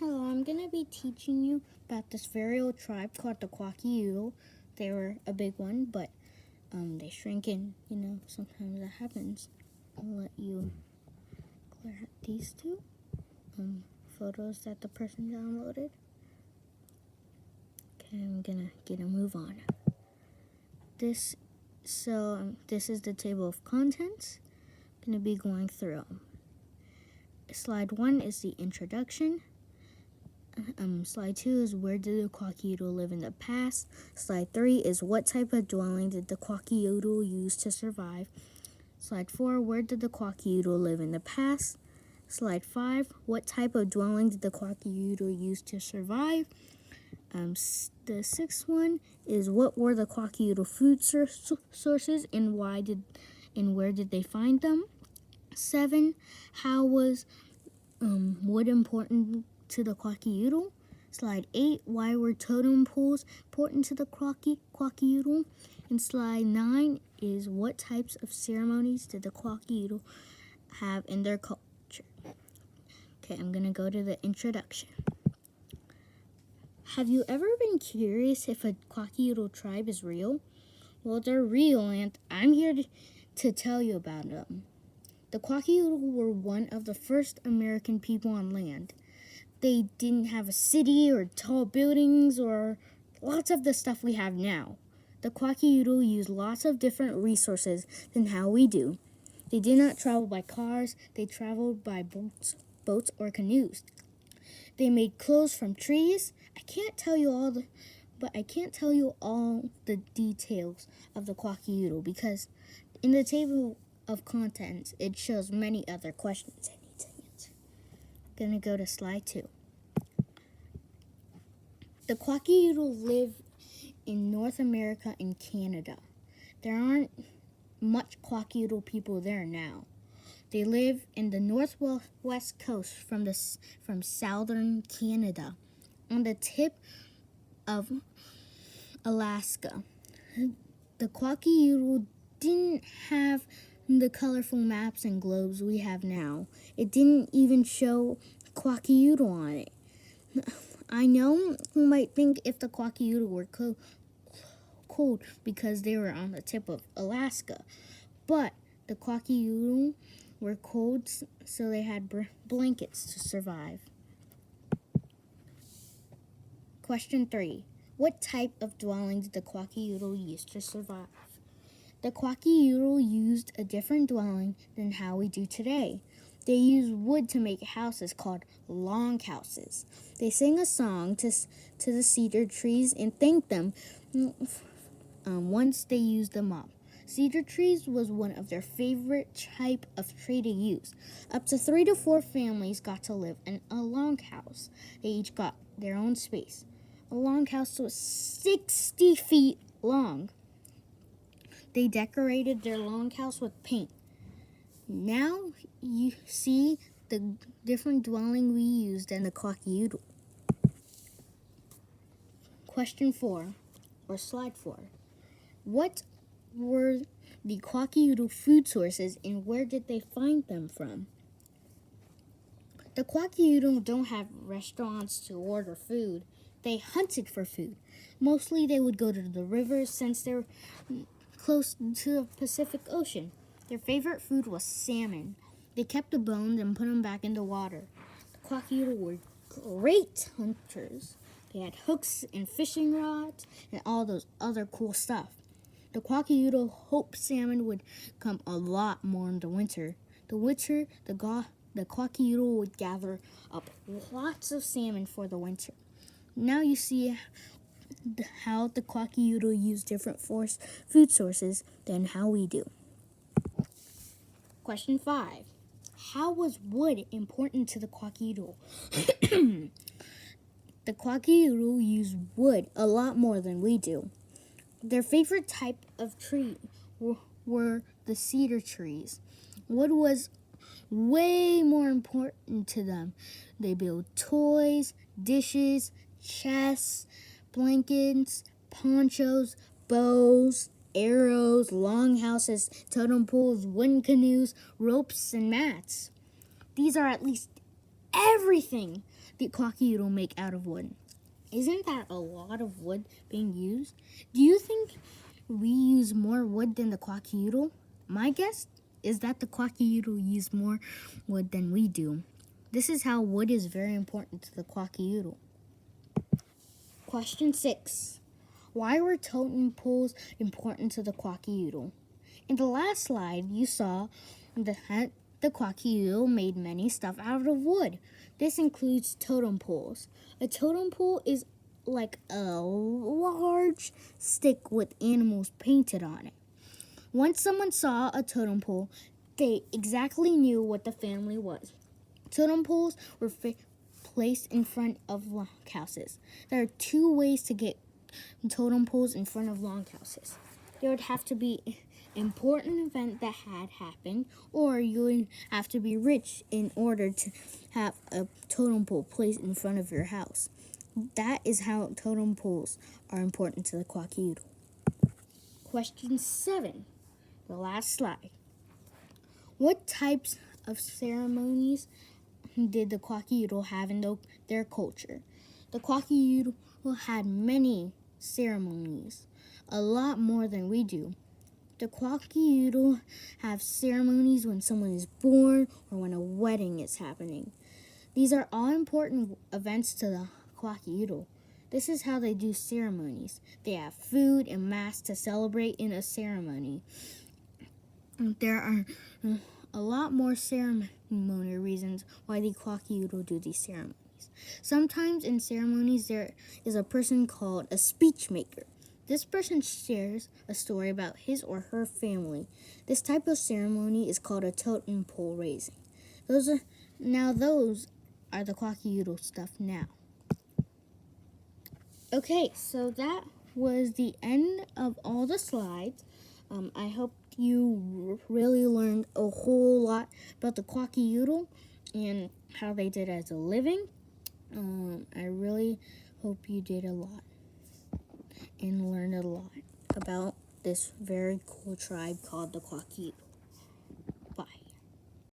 Hello, I'm going to be teaching you about this very old tribe called the Kwakiutl. They were a big one, but they shrink and, sometimes that happens. I'll let you clear out these two photos that the person downloaded. Okay, I'm going to get a move on. This is the table of contents. I'm going to be going through. Slide 1 is the introduction. Slide 2 is where did the Kwakiutl live in the past. Slide 3 is what type of dwelling did the Kwakiutl use to survive. Slide 4, where did the Kwakiutl live in the past. Slide 5, what type of dwelling did the Kwakiutl use to survive. The sixth one is what were the Kwakiutl food sources and where did they find them. 7, how was wood important to the Kwakiutl. Slide 8, why were totem poles important to the Kwakiutl. And slide 9 is what types of ceremonies did the Kwakiutl have in their culture. Okay, I'm going to go to the introduction. Have you ever been curious if a Kwakiutl tribe is real? Well, they're real, and I'm here to tell you about them. The Kwakiutl were one of the first American people on land. They didn't have a city or tall buildings or lots of the stuff we have now. The Kwakiutl used lots of different resources than how we do. They did not travel by cars, they traveled by boats or canoes. They made clothes from trees. I can't tell you all the details of the Kwakiutl because in the table of contents it shows many other questions I need to answer. I'm gonna go to slide 2. The Kwakiutl live in North America and Canada. There aren't much Kwakiutl people there now. They live in the northwest coast from southern Canada, on the tip of Alaska. The Kwakiutl didn't have the colorful maps and globes we have now. It didn't even show Kwakiutl on it. I know you might think if the Kwakiutl were cold because they were on the tip of Alaska, but the Kwakiutl were cold, so they had blankets to survive. Question 3. What type of dwelling did the Kwakiutl use to survive? The Kwakiutl used a different dwelling than how we do today. They used wood to make houses called longhouses. They sang a song to the cedar trees and thanked them once they used them up. Cedar trees was one of their favorite type of tree to use. Up to 3 to 4 families got to live in a longhouse. They each got their own space. A longhouse was 60 feet long. They decorated their longhouse with paint. Now you see the different dwelling we used in the Kwakiutl. Question 4, or slide 4. What were the Kwakiutl food sources and where did they find them from? The Kwakiutl don't have restaurants to order food. They hunted for food. Mostly they would go to the rivers since they're close to the Pacific Ocean. Their favorite food was salmon. They kept the bones and put them back in the water. The Kwakiutl were great hunters. They had hooks and fishing rods and all those other cool stuff. The Kwakiutl hoped salmon would come a lot more in the winter. The Kwakiutl would gather up lots of salmon for the winter. Now you see how the Kwakiutl use different food sources than how we do. Question 5. How was wood important to the Kwakiutl? The Kwakiutl use wood a lot more than we do. Their favorite type of tree were the cedar trees. Wood was way more important to them. They built toys, dishes, chests, blankets, ponchos, bows, arrows, longhouses, totem poles, wooden canoes, ropes, and mats. These are at least everything the Kwakiutl make out of wood? Isn't that a lot of wood being used? Do you think we use more wood than the Kwakiutl? My guess is that the Kwakiutl use more wood than we do. This is how wood is very important to the Kwakiutl. Question 6. Why were totem poles important to the Kwakiutl? In the last slide, you saw that the Kwakiutl made many stuff out of wood. This includes totem poles. A totem pole is like a large stick with animals painted on it. Once someone saw a totem pole, they exactly knew what the family was. Totem poles were placed in front of longhouses. There are 2 ways to get totem poles in front of longhouses. There would have to be an important event that had happened, or you would have to be rich in order to have a totem pole placed in front of your house. That is how totem poles are important to the Kwakiutl. Question 7, the last slide. What types of ceremonies did the Kwakiutl have in their culture? The Kwakiutl had many ceremonies, a lot more than we do. The Kwakiutl have ceremonies when someone is born or when a wedding is happening. These are all important events to the Kwakiutl. This is how they do ceremonies. They have food and mass to celebrate in a ceremony. There are a lot more ceremonial reasons why the Kwakiutl do these ceremonies. Sometimes in ceremonies there is a person called a speech maker. This person shares a story about his or her family. This type of ceremony is called a totem pole raising. Those are the Kwakiutl stuff now. Okay, so that was the end of all the slides. I hope you really learned a whole lot about the Kwakiutl and how they did as a living. I really hope you did a lot and learned a lot about this very cool tribe called the Kwakiutl.